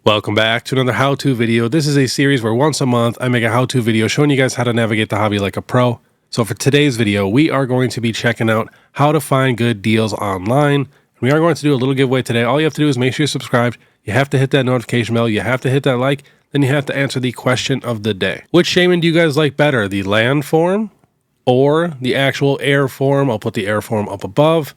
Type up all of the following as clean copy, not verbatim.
Welcome back to another how-to video. This is a series where once a month I make a how-to video showing you guys how to navigate the hobby like a pro. So for today's video, we are going to be checking out how to find good deals online. We are going to do a little giveaway today. All you have to do is make sure you're subscribed. You have to hit that notification bell. You have to hit that like. Then you have to answer the question of the day. Which shaman do you guys like better? The land form or the actual air form? I'll put the air form up above.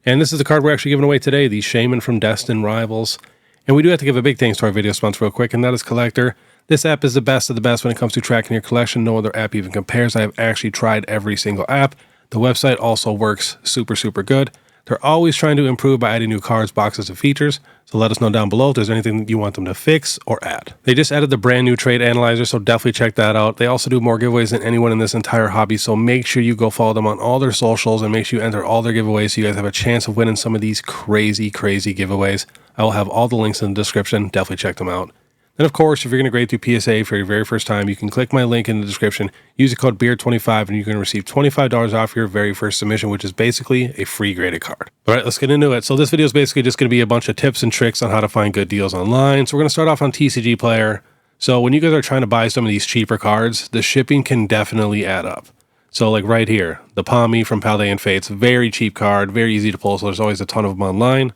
And this is the card we're actually giving away today, the Shaman from Destined Rivals. And we do have to give a big thanks to our video sponsor real quick, and that is Collectr. This app is the best of the best when it comes to tracking your collection. No other app even compares. I have actually tried every single app. The website also works super, super good. They're always trying to improve by adding new cards, boxes, and features. So let us know down below if there's anything that you want them to fix or add. They just added the brand new trade analyzer, so definitely check that out. They also do more giveaways than anyone in this entire hobby, so make sure you go follow them on all their socials and make sure you enter all their giveaways so you guys have a chance of winning some of these crazy, crazy giveaways. I will have all the links in the description. Definitely check them out. Then, of course, if you're going to grade through PSA for your very first time, you can click my link in the description, use the code BEARD25, and you're going to receive $25 off your very first submission, which is basically a free graded card. All right, let's get into it. So this video is basically just going to be a bunch of tips and tricks on how to find good deals online. So we're going to start off on TCG Player. So when you guys are trying to buy some of these cheaper cards, the shipping can definitely add up. So like right here, the Pommy from Paldean Fates, very cheap card, very easy to pull, so there's always a ton of them online.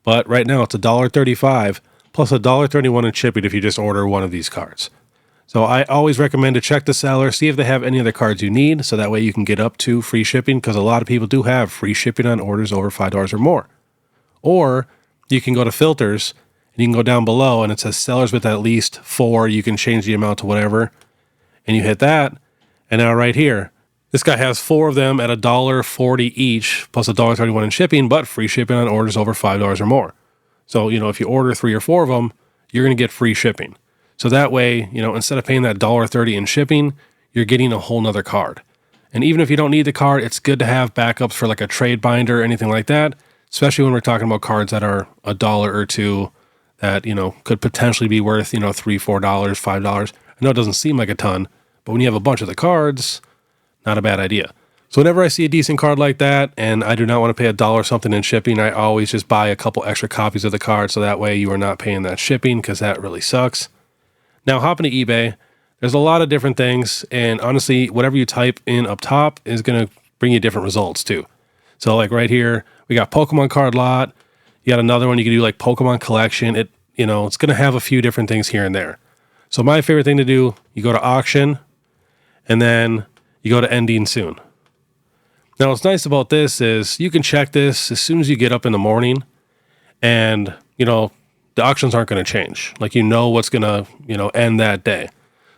But right now it's $1.35 plus $1.31 in shipping if you just order one of these cards. So I always recommend to check the seller, see if they have any other cards you need, so that way you can get up to free shipping, because a lot of people do have free shipping on orders over $5 or more. Or you can go to filters, and you can go down below, and it says sellers with at least 4. You can change the amount to whatever, and you hit that, and now right here, this guy has 4 of them at $1.40 each, plus $1.31 in shipping, but free shipping on orders over $5 or more. So, if you order 3 or 4 of them, you're going to get free shipping. So that way, instead of paying that $1.30 in shipping, you're getting a whole nother card. And even if you don't need the card, it's good to have backups for like a trade binder or anything like that, especially when we're talking about cards that are $1 or $2 that, could potentially be worth, $3, $4, $5. I know it doesn't seem like a ton, but when you have a bunch of the cards, not a bad idea. So whenever I see a decent card like that and I do not want to pay $1 something in shipping, I always just buy a couple extra copies of the card so that way you are not paying that shipping, because that really sucks. Now hopping to eBay, there's a lot of different things, and honestly, whatever you type in up top is going to bring you different results too. So like right here, we got Pokemon card lot. You got another one you can do like Pokemon collection. It's going to have a few different things here and there. So my favorite thing to do, you go to auction and then you go to ending soon. Now, what's nice about this is you can check this as soon as you get up in the morning, and, the auctions aren't going to change. Like, what's going to, end that day.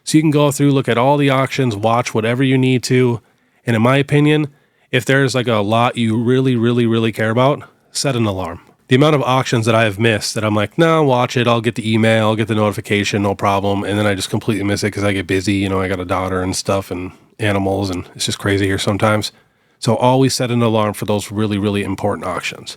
So you can go through, look at all the auctions, watch whatever you need to. And in my opinion, if there's like a lot you really, really, really care about, set an alarm. The amount of auctions that I have missed that I'm like, no, watch it. I'll get the email, I'll get the notification, no problem. And then I just completely miss it because I get busy. I got a daughter and stuff and animals, and it's just crazy here sometimes. So always set an alarm for those really, really important auctions.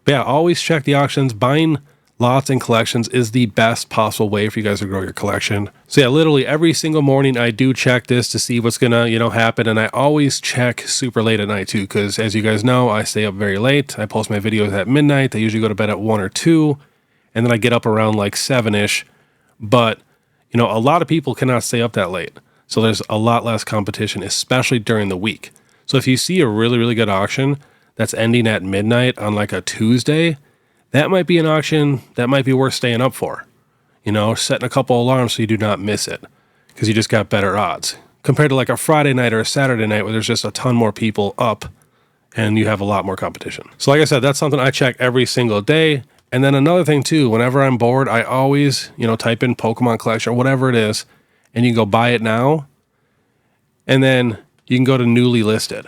But yeah, always check the auctions. Buying lots and collections is the best possible way for you guys to grow your collection. So yeah, literally every single morning I do check this to see what's gonna, happen. And I always check super late at night too, because as you guys know, I stay up very late. I post my videos at midnight. I usually go to bed at 1 or 2, and then I get up around like 7-ish. But, a lot of people cannot stay up that late. So there's a lot less competition, especially during the week. So if you see a really, really good auction that's ending at midnight on like a Tuesday, that might be an auction that might be worth staying up for. Setting a couple alarms so you do not miss it, because you just got better odds compared to like a Friday night or a Saturday night where there's just a ton more people up and you have a lot more competition. So like I said, that's something I check every single day. And then another thing too, whenever I'm bored, I always, type in Pokemon collection or whatever it is, and you can go buy it now. And then you can go to newly listed.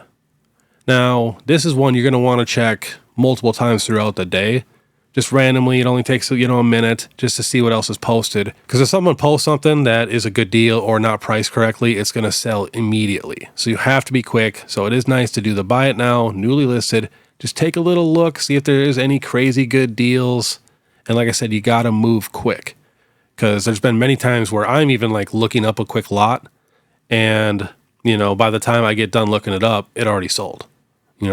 Now, this is one you're going to want to check multiple times throughout the day. Just randomly, it only takes, a minute just to see what else is posted. Because if someone posts something that is a good deal or not priced correctly, it's going to sell immediately. So you have to be quick. So it is nice to do the buy it now, newly listed. Just take a little look, see if there is any crazy good deals. And like I said, you got to move quick. Because there's been many times where I'm even like looking up a quick lot, and by the time I get done looking it up, it already sold.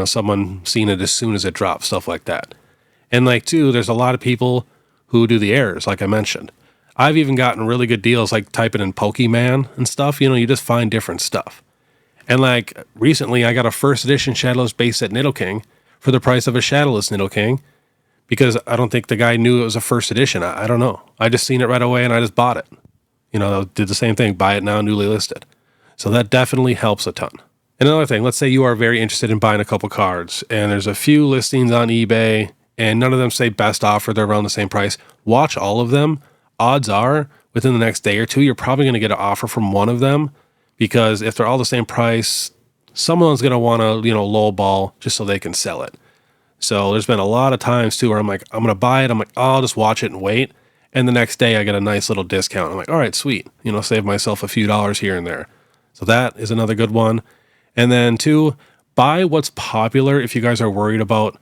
Someone seen it as soon as it dropped, stuff like that. And like too, there's a lot of people who do the errors, like I mentioned. I've even gotten really good deals, like typing in Pokemon and stuff. You just find different stuff. And like recently, I got a first edition Shadowless base set Nidoking for the price of a Shadowless Nidoking, because I don't think the guy knew it was a first edition. I don't know. I just seen it right away and I just bought it. Did the same thing, buy it now, newly listed. So that definitely helps a ton. And another thing, let's say you are very interested in buying a couple cards and there's a few listings on eBay and none of them say best offer, they're around the same price. Watch all of them. Odds are within the next day or two, you're probably going to get an offer from one of them, because if they're all the same price, someone's going to want to, lowball just so they can sell it. So there's been a lot of times too where I'm like, I'm going to buy it. I'm like, oh, I'll just watch it and wait. And the next day I get a nice little discount. I'm like, all right, sweet. Save myself a few dollars here and there. So that is another good one. And then two, buy what's popular if you guys are worried about,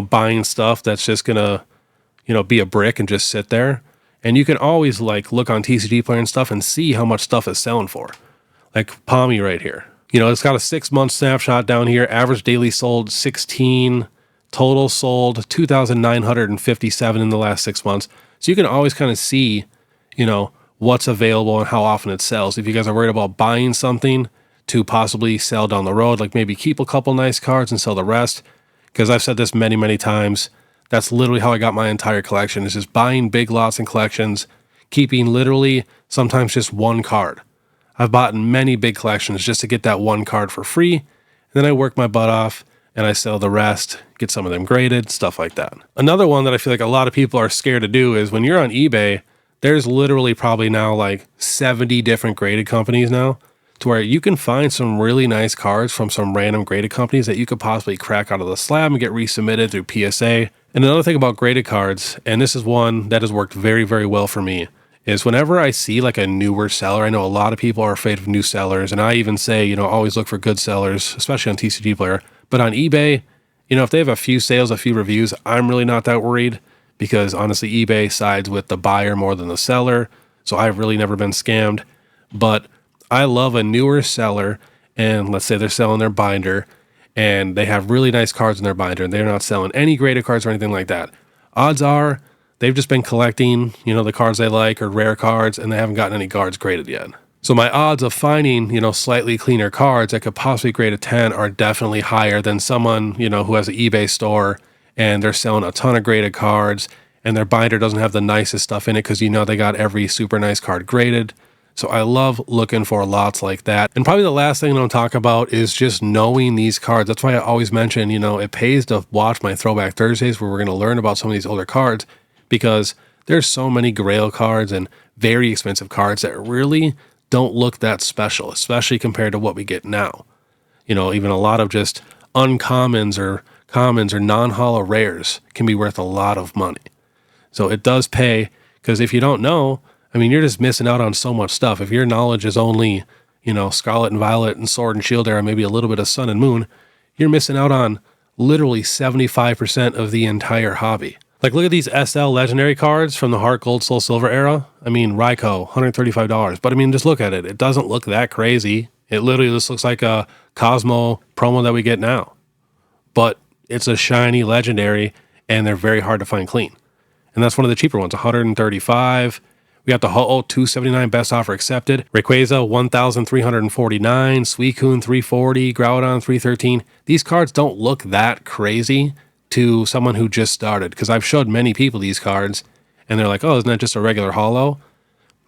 buying stuff that's just going to, be a brick and just sit there. And you can always like look on TCG Player and stuff and see how much stuff is selling for. Like Pommy right here. It's got a 6-month snapshot down here. Average daily sold 16, total sold 2,957 in the last 6 months. So you can always kind of see, what's available and how often it sells. If you guys are worried about buying something to possibly sell down the road, like maybe keep a couple nice cards and sell the rest. Because I've said this many, many times. That's literally how I got my entire collection, is just buying big lots and collections, keeping literally sometimes just one card. I've bought many big collections just to get that one card for free. And then I work my butt off and I sell the rest, get some of them graded, stuff like that. Another one that I feel like a lot of people are scared to do is when you're on eBay, there's literally probably now like 70 different graded companies now, to where you can find some really nice cards from some random graded companies that you could possibly crack out of the slab and get resubmitted through PSA. And another thing about graded cards, and this is one that has worked very, very well for me, is whenever I see like a newer seller, I know a lot of people are afraid of new sellers, and I even say, always look for good sellers, especially on TCG Player. But on eBay, if they have a few sales, a few reviews, I'm really not that worried, because honestly, eBay sides with the buyer more than the seller. So I've really never been scammed. But I love a newer seller, and let's say they're selling their binder, and they have really nice cards in their binder, and they're not selling any graded cards or anything like that. Odds are they've just been collecting, the cards they like or rare cards, and they haven't gotten any cards graded yet. So my odds of finding, slightly cleaner cards that could possibly grade a 10 are definitely higher than someone, who has an eBay store and they're selling a ton of graded cards and their binder doesn't have the nicest stuff in it because, they got every super nice card graded. So I love looking for lots like that. And probably the last thing I'm going to talk about is just knowing these cards. That's why I always mention, it pays to watch my Throwback Thursdays where we're going to learn about some of these older cards, because there's so many Grail cards and very expensive cards that really don't look that special, especially compared to what we get now. Even a lot of just uncommons or commons or non-holo rares can be worth a lot of money. So it does pay, because if you don't know, you're just missing out on so much stuff. If your knowledge is only, Scarlet and Violet and Sword and Shield era, maybe a little bit of Sun and Moon, you're missing out on literally 75% of the entire hobby. Like, look at these SL legendary cards from the Heart Gold, Soul Silver era. Raikou, $135. But just look at it. It doesn't look that crazy. It literally just looks like a Cosmo promo that we get now. But it's a shiny legendary, and they're very hard to find clean. And that's one of the cheaper ones, $135. We got the Ho-Oh, $279, best offer accepted. Rayquaza, $1,349. Suicune, $340. Groudon, $313. These cards don't look that crazy to someone who just started, because I've showed many people these cards, and they're like, oh, isn't that just a regular holo?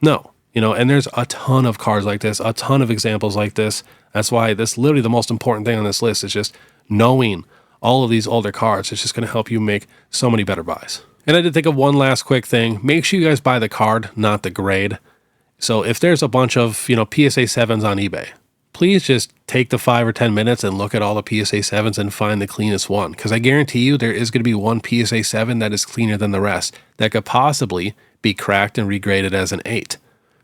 No. And there's a ton of cards like this, a ton of examples like this. That's why this literally the most important thing on this list is just knowing all of these older cards. It's just going to help you make so many better buys. And I did think of one last quick thing. Make sure you guys buy the card, not the grade. So if there's a bunch of, PSA 7s on eBay, please just take the 5 or 10 minutes and look at all the PSA 7s and find the cleanest one. Because I guarantee you there is going to be one PSA 7 that is cleaner than the rest that could possibly be cracked and regraded as an 8.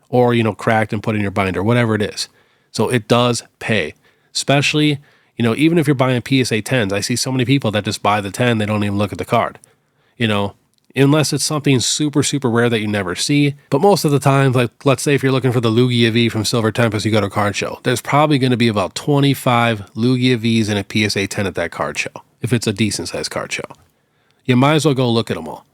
Or, cracked and put in your binder, whatever it is. So it does pay. Especially, even if you're buying PSA 10s, I see so many people that just buy the 10, they don't even look at the card. Unless it's something super, super rare that you never see. But most of the time, like let's say if you're looking for the Lugia V from Silver Tempest, you go to a card show. There's probably going to be about 25 Lugia Vs in a PSA 10 at that card show, if it's a decent sized card show. You might as well go look at them all.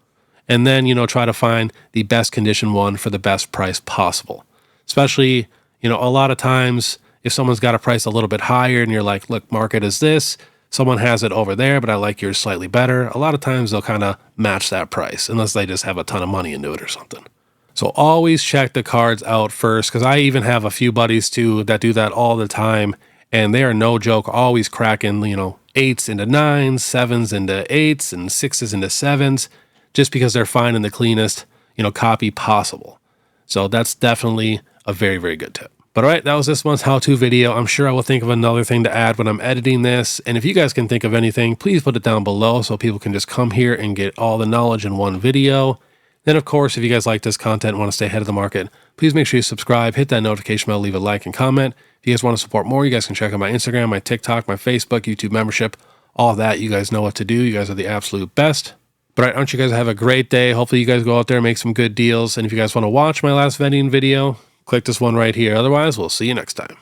and then, try to find the best condition one for the best price possible. Especially, a lot of times if someone's got a price a little bit higher and you're like, look, market is this, someone has it over there, but I like yours slightly better. A lot of times they'll kind of match that price unless they just have a ton of money into it or something. So always check the cards out first, because I even have a few buddies too that do that all the time, and they are no joke, always cracking, 8s into 9s, 7s into 8s, and 6s into 7s, just because they're finding the cleanest, copy possible. So that's definitely a very, very good tip. But all right, that was this month's how-to video. I'm sure I will think of another thing to add when I'm editing this. And if you guys can think of anything, please put it down below so people can just come here and get all the knowledge in one video. Then, of course, if you guys like this content and want to stay ahead of the market, please make sure you subscribe, hit that notification bell, leave a like and comment. If you guys want to support more, you guys can check out my Instagram, my TikTok, my Facebook, YouTube membership, all that. You guys know what to do. You guys are the absolute best. But all right, aren't you guys have a great day? Hopefully you guys go out there and make some good deals. And if you guys want to watch my last vending video, click this one right here. Otherwise, we'll see you next time.